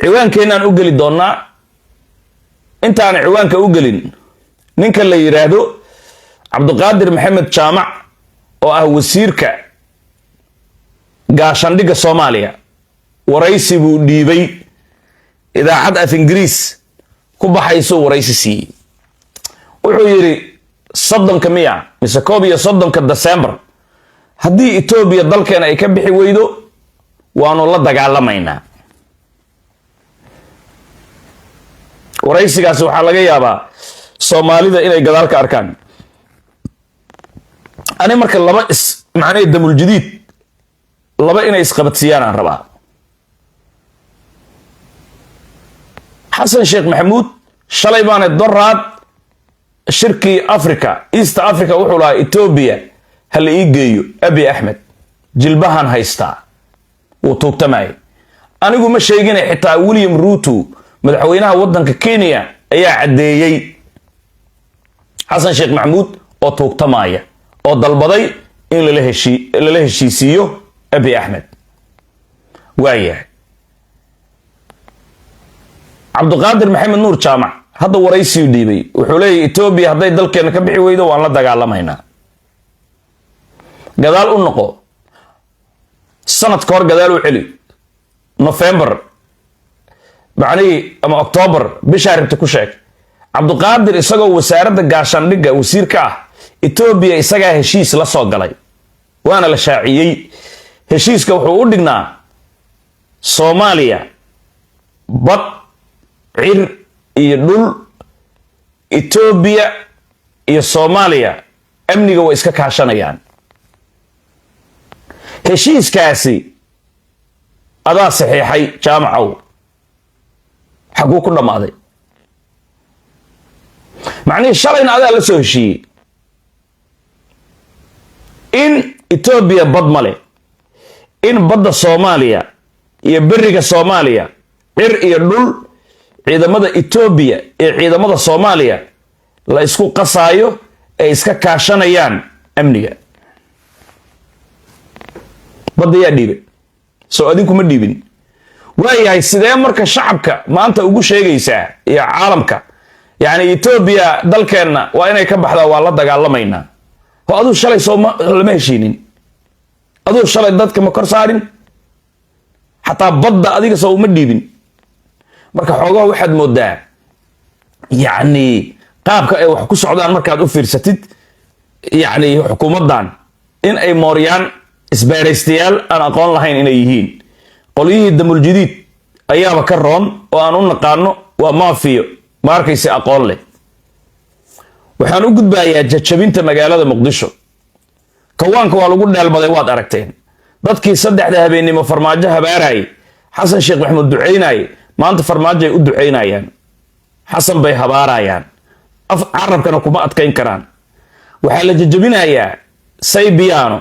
ciwaankeenaan u geli doonnaa intaan ciwaanka u gelin ninka la yiraahdo Cabdiqaadir Maxamed Jaamac oo ah wasiirka gaashaandhigga Soomaaliya waraysi buu dhiibay idaacad af Ingiriis ku baxayso waraysi siiyay wuxuu yiri 30 miya mise 31 December haddii Ethiopia dalkeena ay ka bixi weydo waanu la dagaalamaynaa waraysigaas waxaa laga yaabaa Soomaalida inay gadaal ka arkaan ani marka laba macnaa damul jadiid laba inay isqabadsiiyaan aan rabaa Xasan Sheekh Maxamuud shalay baan doraad shirki Africa East Africa wuxuu lahaa Ethiopia hal ii geeyo Abiy Ahmed jilbahan haysta uu tuugtamay anigu ma sheegin xitaa William Ruto madaxweynaha wadanka Kenya ayaa cadeeyay Xasan Sheekh Maxamuud oo tuugtamaya oo dalbaday in la heshiisiyo Abiy Ahmed waayahay Cabdiqaadir Maxamed Nuur Jaamac hadda waraysi dhiibay wuxuu leeyahay Ethiopia haday dalkeena ka bixi weydo waan la dagaalamaynaa gadaal u noqo sanad ka hor gadaal u celi November macnii ama October bisha rabta ku sheeg Cabdiqaadir isagoo wasaaradda gaashaandhigga wasiirka ah Ethiopia isagaa heshiis la soo galay waana la shaaciyay heshiiska wuxuu u dhignaa Soomaaliya bad cir iyo dhul Ethiopia iyo Soomaaliya amniga way iska kaashanayaan heshiiskaasi adaa saxiixay jaamacow xaguu ku dhamaaday macnii shalayna adaa la soo heshiiyey in Ethiopia bad male in badda Soomaaliya iyo bariga Soomaaliya cir iyo dhul ciidamada Ethiopia ee ciidamada Soomaaliya la isku qasaayo ay iska kaashanayaan amniga badda yaa dhiibay soo adinku ma dhiibin waayahay sidee marka shacabka maanta ugu sheegaysaa iyo caalamka yani Ethiopia dalkeena waa inay ka baxdaa waa la dagaalamaynaa oo adu shalay soo lama heshiinin adu shalay dadka ma kor saarin hatta badda adiga soo uma dhiibin marka xoogaa waxaad moodaa yani qaabka ay wax ku socdaan markaad u fiirsatid yani xukuumadan in ay mooriyaan isbaaraystayaal aan aqoon lahayn inay yihiin qoliyihii damul jadiid ayaaba ka roon oo aan u naqaano waa maafiyo ma arkaysi aqoon leh waxaan u gudbayaa jajabinta magaalada Muqdisho kawaanka waa lagu dheelmaday waad aragteen dadkii saddexda habeenimo farmaajo habaaray Xasan Sheekh Maxamuud duceynay maanta farmaajo ay u duceynayaan Xasan bay habaarayaan carabkana kuma adkayn karaan waxaa la jajabinayaa Saybiano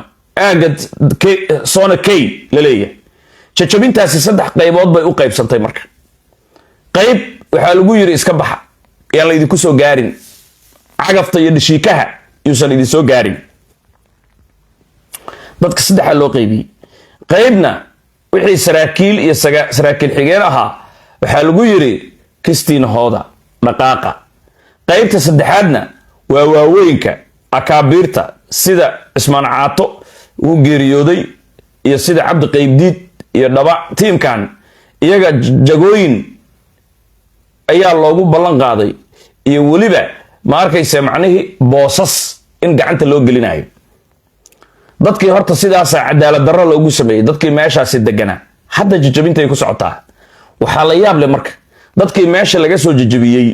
aagad Sona Kay la leeyahay jajabintaasi saddex qaybood bay u qaybsantay marka qayb waxaa lagu yiri iska baxa yaan la idinku soo gaarin cagafta iyo dhishiikaha yuusan idin soo gaarin dadka saddexa loo qaybiyay qaybna wixii saraakiil iyo saraakiil xigeen ahaa waxaa lagu yiri Kristina Hooda dhaqaaqa qaybta saddexaadna waa waaweynka akaabirta sida Ismaan Caato uu geeriyooday iyo sida Cabdi Qaybdiid iyo dhaba tiimkan iyaga jagooyin ayaa loogu ballan qaaday iyo waliba ma arkaysa macnaheedu boosas in gacanta loo gelinayo dadkii horta sidaas cadaalad darro loogu sameeyay dadkii meeshaasi deganaa hadda jajabinta ay ku socotaa waxa la yaab leh marka dadkii meesha laga soo jajabiyay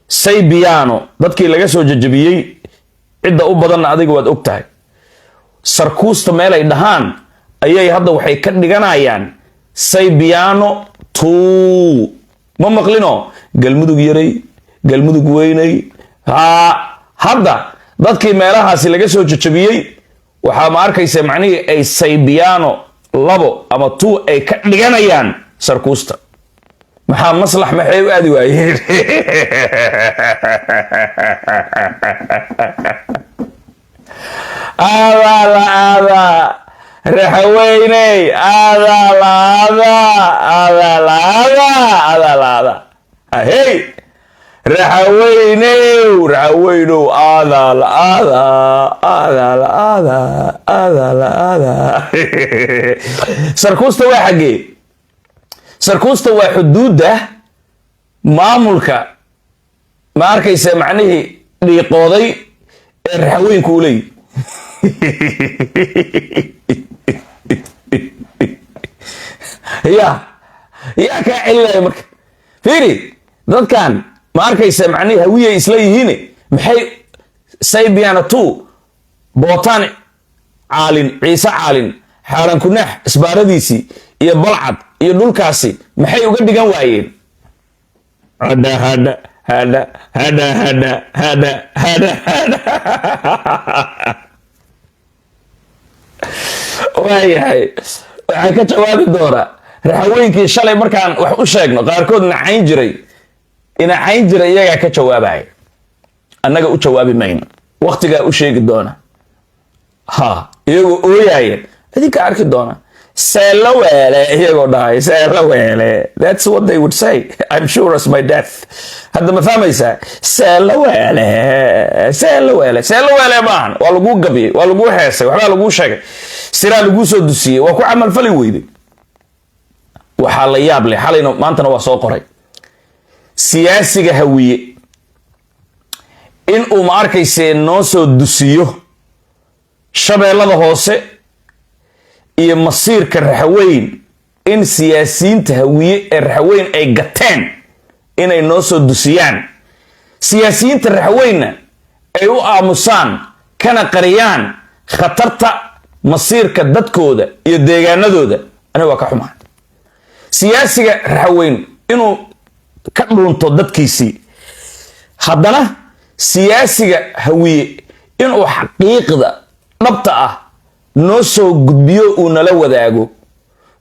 Saybiano dadkii laga soo jajabiyay cidda u badan adiga waad ogtahay sarkuusta meel ay dhahaan ayay hadda waxay ka dhiganayaan Saybiano 2 ma maqlino galmudug yaray galmudug weynay hadda dadkii meelahaasi laga soo jajabiyay waxa ma arkaysa macnaheedu ay Saybiano 2 ama 2 ay ka dhiganayaan sarkuusta maxaa maslax maxay u aadi waayeen raxaweyney adalaada hey raxaweynow adalaada sarkuusta waa xaggee sarkuusta waa xuduudda maamulka ma arkaysa macnihii dhiiqooday ee raxaweynku u leeyi yaa kaa celinaya marka fiiri dadkan ma arkaysa macnihii hawiyay isla yihiin maxay saybiana tu bootaan caalin ciise caalin xaaran kunaax isbaaradiisii iyo balcad iyo dhulkaasi maxay uga dhigan waayeen waayahay waxaan ka jawaabi doonaa raxaweynkii shalay markaan wax u sheegno qaarkood nacayn jiray iyagaa ka jawaabaya annaga u jawaabi mayno waktigaa u sheegi doona ha iyagoo ooyaaya idinka arki doona seelo weele iyagoo dhahay seelo weele that's what they would say I'm sure as my death hadda ma fahmaysaa seelo weele maahan waa laguu gabiyey waa laguu heesay waxbaa laguu sheegay siraa laguu soo dusiyey waa ku camalfali weyday waxaa la yaab leh xalayna maantana waa soo qoray siyaasiga hawiye in uu ma arkaysee noo soo dusiyo shabeellada hoose iyo masiirka raxaweyn in siyaasiyiinta hawiye ee raxaweyn ay gateen inay noo soo dusiyaan siyaasiyiinta raxaweynna ay u aamusaan kana qariyaan khatarta masiirka dadkooda iyo deegaanadooda aniga waa ka xumaa siyaasiga raxaweyn inuu ka dhuunto dadkiisii haddana siyaasiga hawiye inuu xaqiiqda dhabta ah noo soo gudbiyo uu nala wadaago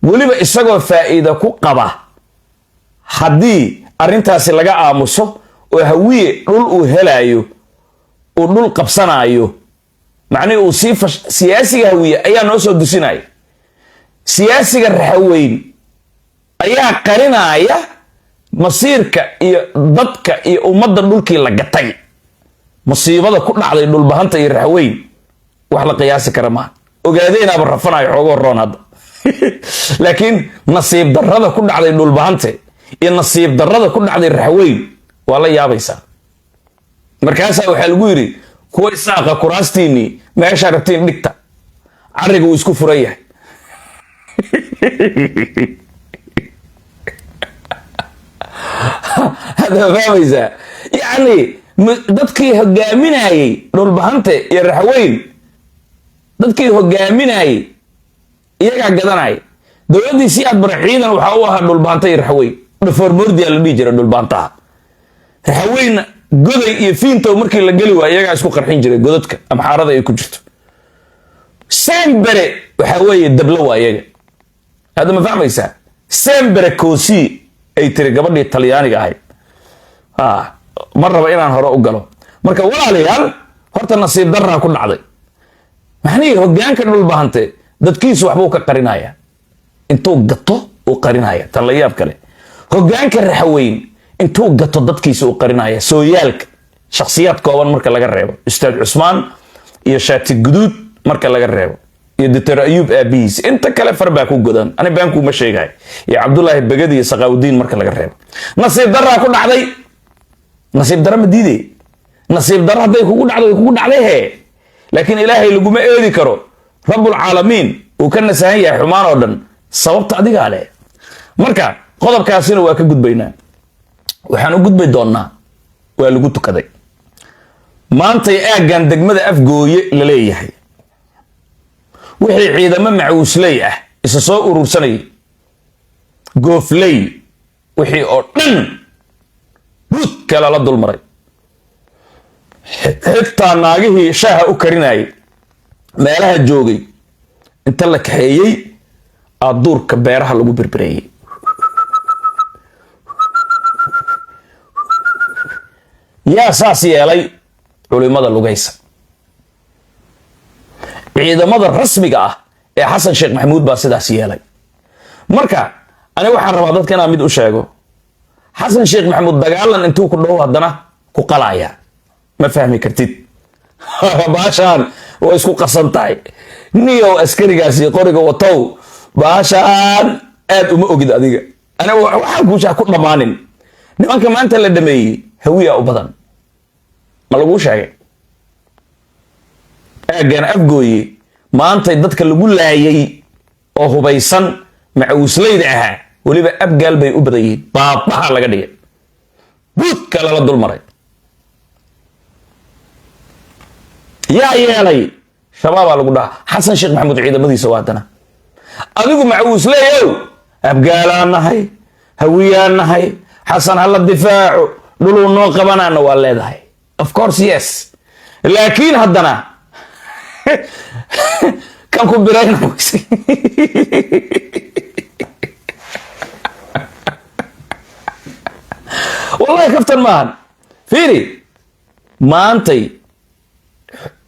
weliba isagoo faa'iida ku qaba haddii arrintaasi laga aamuso oo hawiye dhul uu helaayo uu dhul qabsanaayo macnihii uu siyaasiga hawiye ayaa noo soo dusinaya siyaasiga raxaweyn ayaa qarinaaya masiirka iyo dadka iyo ummadda dhulkii la gatay musiibada ku dhacday dhulbahanta iyo raxaweyn wax la qiyaasi kara maaha ogaadeenaaba rafanayo xoogoo roon hadda laakiin nasiib darrada ku dhacday dhulbahante iyo nasiib darrada ku dhacday raxaweyn waa la yaabaysaa markaasaa waxaa lagu yidhi kuwa isaaqa kuraastiinii meeshaa rabtiin dhigta carriga uu isku furan yahay hadda fahmaysaa yacni dadkii hogaaminayey dhulbahante iyo raxaweyn dadkii hogaaminayey iyagaa gadanaya dowladdii si aad bara ciidan waxaa u ahaa dhulbahanta iyo raxaweyn dhafoormoordiyaa la dhihi jira dhulbahantaha raxaweynna goday iyo fiintow markii la geli waaya iyagaa isku qarxin jiray godadka amxaarada ay ku jirto sembere waxaa weeye dablo waa iyaga hadda ma fahmaysaa sembere koosi ay tiri gabadhii talyaaniga ahayd ma raba inaan hore u galo marka walaalayaal horta nasiib darraa ku dhacday maxnihii hogaanka dhulbahante dadkiisu waxbuu ka qarinaya intuu gato uu qarinaya tan la yaab kale hogaanka raxaweyn intuu gato dadkiisa uu qarinaya sooyaalka shakhsiyaad kooban marka laga reebo ustaad cusmaan iyo shaati guduud marka laga reebo iyo doctor ayuub aabihiis inta kale far baa ku godan ani baankuuma sheegahay iyo cabdullaahi begadi iyo saqaawudiin marka laga reebo nasiib darraa ku dhacday nasiib darra ma diidey nasiib darra hadday kugu dhacdo way kugu dhacday hee laakiin ilaahay laguma eedi karo rabbulcaalamiin uu ka nasahan yahay xumaan oo dhan sababta adigaa leh marka qodobkaasina waa ka gudbaynaa waxaan u gudbay doonnaa waa lagu tukaday maantay aaggan degmada afgooye la leeyahay wixii ciidamo macuusley ah isa soo urursanayay goofley wixii oo dhan buudka lala dulmaray xitaa naagihii shaaha u karinayay meelaha joogay inta la kaxeeyey duurka beeraha lagu berbereeyey yaa saas yeelay culimada lugaysa ciidamada rasmiga ah xasan sheekh maxamuud baa sidaas yeelay. marka aniga waxaan rabaa dadka inaan mid u sheego, xasan sheekh maxamuud dagaalan intuu ku dhow haddana ku qalaya ma fahmi kartid. baashaan waa isku qasan tahay. niyow askarigaasi qoriga watow baashaan aad uma ogid adiga. aniga waxaan kuushaa ku dhammaanin. nimanka maanta la dhameeyey hawiya u badan ma lagu sheegay. eegan afgooye maantay dadka lagu laayay oo hubaysan macawislayda ahaa weliba abgaal bay u badan yihiin. baabaha laga dhigay, buudka lala dulmaray. yaa yeelay shabaabaa lagu dhaha. xasan sheekh maxamuud ciidamadiisa waa haddana adigu macawisleeyow abgaalaan nahay, hawiyaan nahay, xasan hala difaaco, dhuluu noo qabanaana waa leedahay. of course yes, laakiin haddana kan ku birayna wallahi kaftan maahan. fiiri maantay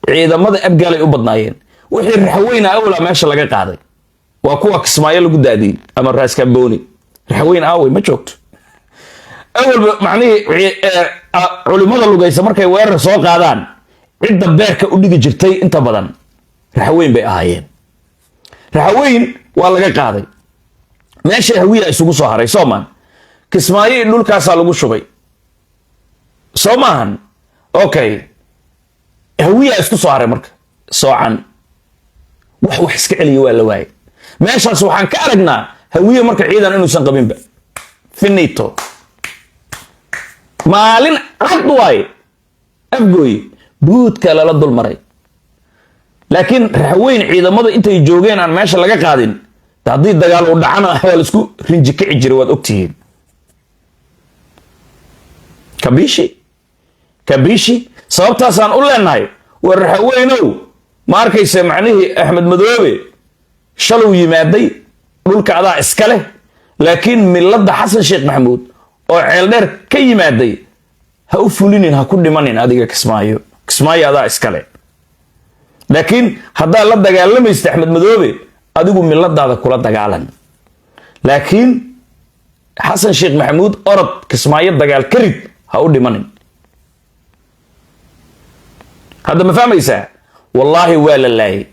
ciidamada abgaalay u badnaayeen. wixii raxweyna awla meesha laga qaaday waa kuwa kismaayo lagu daadiyey ama raaskabooni. raxweyn aaway ma joogto. awalba macnihii culimada lugaysa markay weerar soo qaadaan cidda beerka u dhigi jirtay inta badan raxweyn bay ahaayeen. raxweyn waa laga qaaday, meesha hawiya isugu soo haray soomaan. kismaayo dhulkaasaa lagu shubay soo maahan. okay, hawiya isku soo haray marka soocan wax iska celiya waa la waayay. meeshaas waxaan ka aragnaa hawiya marka ciidan inuusan qabinba. finito maalin cad waaye afgooye buudka lala dulmaray. laakiin raxweyn ciidamada intay joogeen aan meesha laga qaadin, haddii dagaal u dhacana waa laisku rinji kici jiray, waad ogtihiin. kabishi sababtaasaan u leenahay. war raxweynow ma arkaysa macnihii axmed madoobe shalow yimaaday, dhulka adaa iska leh, laakiin milada xasan sheekh maxamuud oo ceeldheer ka yimaaday ha u fulinin, ha ku dhimanin. adiga kismaayo adaa iska leh, laakiin haddaa la dagaalamaysta axmed madoobe adigu miladaada kula dagaalan. laakiin xasan sheekh maxamuud orod kismaayo dagaal ka rid, ha u dhimanin. hadda ma fahmaysaa? wallaahi waa la laayay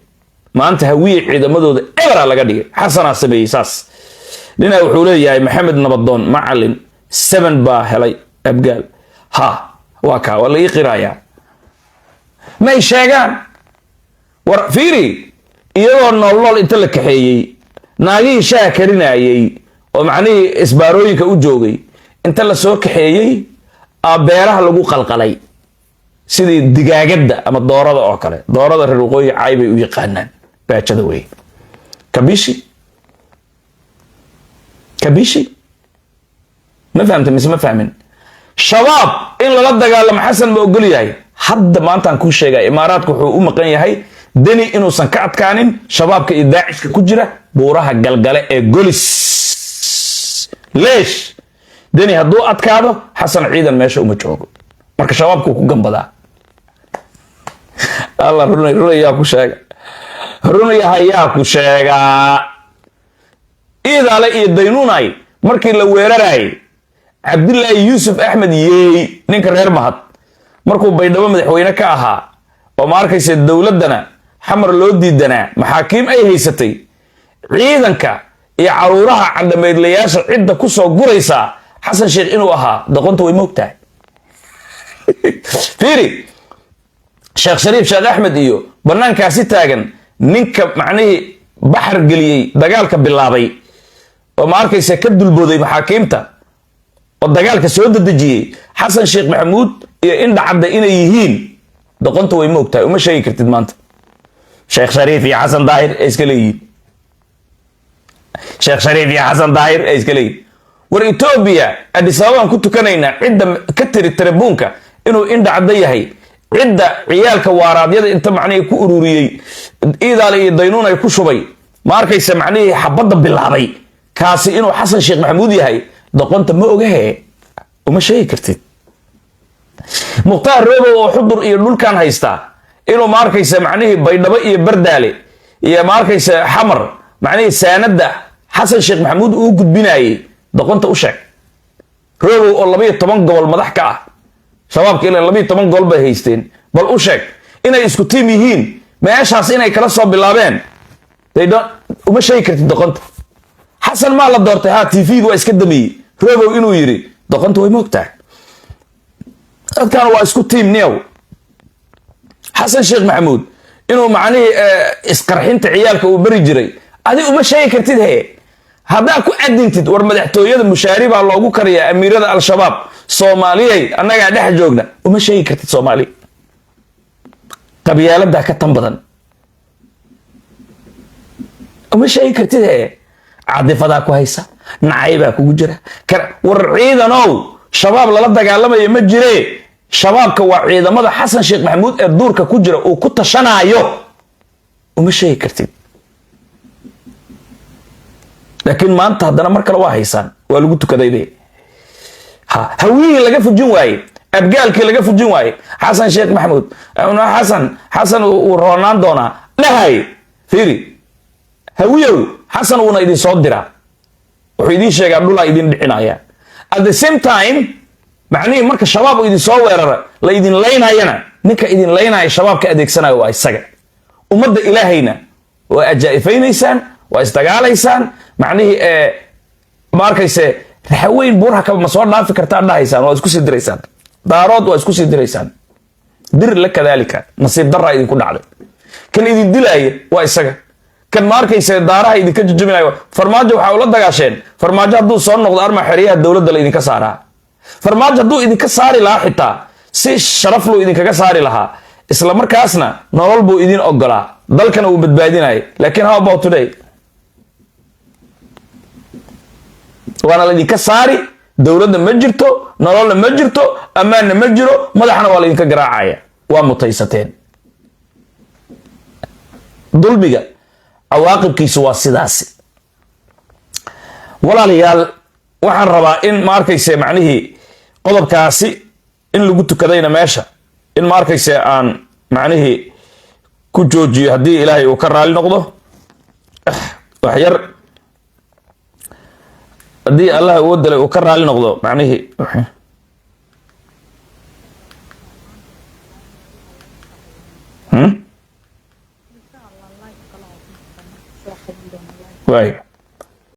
maanta hawiye ciidamadooda ebera laga dhigay. xasanaa sameeyey saas. ninaa wuxuu leeyahay maxamed nabadoon macalin 7 baa helay abgaal. ha waa kaa, waa la ii qirayaa. may sheegaan. war fiiri, iyagoo noolnool inta la kaxeeyey, naagihii shaha karinayey oo macnihii isbaarooyinka u joogay inta la soo kaxeeyey beeraha lagu qalqalay sidii digaagadda ama doorada oo kale. doorada reer waqooyi caay bay u yaqaanaan, baajada wey. kabishi ma fahamta mise ma fahmin? shabaab in lala dagaalamo xasan ma ogol yahay? hadda maantaan kuu sheegay imaaraadku wuxuu u maqan yahay deni inuusan ka adkaanin shabaabka iyo daacishka ku jira buuraha galgale ee golis. leesh deni hadduu adkaado xasan ciidan meesha uma joogo, marka shabaabku ku gambadaa. alla runayaa ku sheega, runayahayaa ku sheegaa. iidaale iyo daynuunay markii la weerarayay cabdilaahi yuusuf axmed yeey, ninka reer mahad, markuu baydhabo madaxweyne ka ahaa oo ma arkaysa dowladdana xamar loo diidanaa, maxaakiim ay haysatay, ciidanka iyo caruuraha cadhameydlayaasha cidda ku soo guraysaa xasan sheekh inuu ahaa doqonta way moogtahay. fiiri, sheekh shariif sheekh axmed iyo banaankaasi taagan ninka macnihii baxar geliyey dagaalka bilaabay oo ma arkaysa ka dulbooday maxaakiimta oo dagaalka soo dadejiyey xasan sheekh maxamuud iyo indha cadda inay yihiin doqonta way moogtahay. uma sheegi kartid maanta. sheekh shariif iyo xasan daahir ay iska leeyihiin. sheekh shariif iyo xasan daahir ay iska leeyihiin. war Ethiopia Addis Ababa ku tukanaynaa cidda ka tiri tarabuunka inuu indha cadda yahay, cidda ciyaalka waaraadyada inta macnihii ku ururiyey iidaale iyo daynuun ay ku shubay ma arkaysa macnihii xabadda bilaabay kaasi inuu xasan sheekh maxamuud yahay doqonta ma ogahe. uma sheegi kartid. mukhtaar roobow oo xudur iyo dhulkan haystaa inuu ma arkaysa macnihii baydhabo iyo bardaale iyo ma arkaysa xamar macnihii saanada xasan sheekh maxamuud uu gudbinayay doqonta u sheeg roobow oo 12 gobol madax ka ah shabaabka ilaa 12 gobol bay haysteen bal u sheeg inay isku tiim yihiin meeshaas inay kala soo bilaabeen uma sheegi kartid doqonta xasan maa la doortay ha tv waa iska damiyey roobow inuu yiri doqonta way moogtahay dadkan waa isku tiim niyow xasan sheekh maxamuud inuu macnihii isqarxinta ciyaalka uu bari jiray adi uma sheegi kartid he haddaa ku adintid war madaxtooyada mushaari baa loogu kariyaa amiirada al-shabaab soomaaliyay annagaa dhex joogna uma sheegi kartid soomaali qabyaalada ka tan badan uma sheegi kartid he cadifadaa ku haysa nacaybaa kugu jira war ciidanow shabaab lala dagaalamayo ma jire shabaabka waa ciidamada xasan sheekh maxamuud ee duurka ku jira uu ku tashanaayo uma sheegi kartid laakiin maanta haddana mar kale waa haysaan waa lagu tukadayde hawiyihii laga fujin waaye abgaalkii laga fujin waaye xasan sheekh maxamuud xasan uu roonaan doonaa dhahay fiiri hawiyow xasan uuna idin soo diraa wuxuu idiin sheegaa dhulaa idin dhicinaya at the same time macnihii marka shabaab uu idin soo weerara la idin laynayana ninka idin laynaya shabaabka adeegsanayo waa isaga ummadda ilaahayna waa ajaa'ifaynaysaan waa isdagaalaysaan macnihii ma arkayse raxaweyn buurha kaba ma soo dhaafi kartaan dhahaysaan waa isku sii diraysaan daarood waa isku sii diraysaan dir la kadaalika nasiib daraa idinku dhacday kan idin dilaaya waa isaga kan ma arkayse daaraha idinka jujubinayo farmaajo waxaa ula dagaasheen farmaajo hadduu soo noqdo arma xeryaha dowladda la idinka saaraa farmaajo hadduu idinka saari lahaa xitaa si sharaf luu idinkaga saari lahaa isla markaasna nolol buu idin ogolaa dalkana uu badbaadinaya laakiin how about today waana la idinka saari dowladda ma jirto nololna ma jirto ammaanna ma jiro madaxna waa la idinka garaacaya waa mutaysateen dulmiga cawaaqibkiisu waa sidaasi walaalayaal waxaan rabaa in ma arkayse macnihii qodobkaasi in lagu tukadayna meesha in ma arkayse aan macnihii ku joojiyo haddii ilaahay uu ka raali noqdo wax yar haddii allah uu dalay uu ka raali noqdo macnihii waayo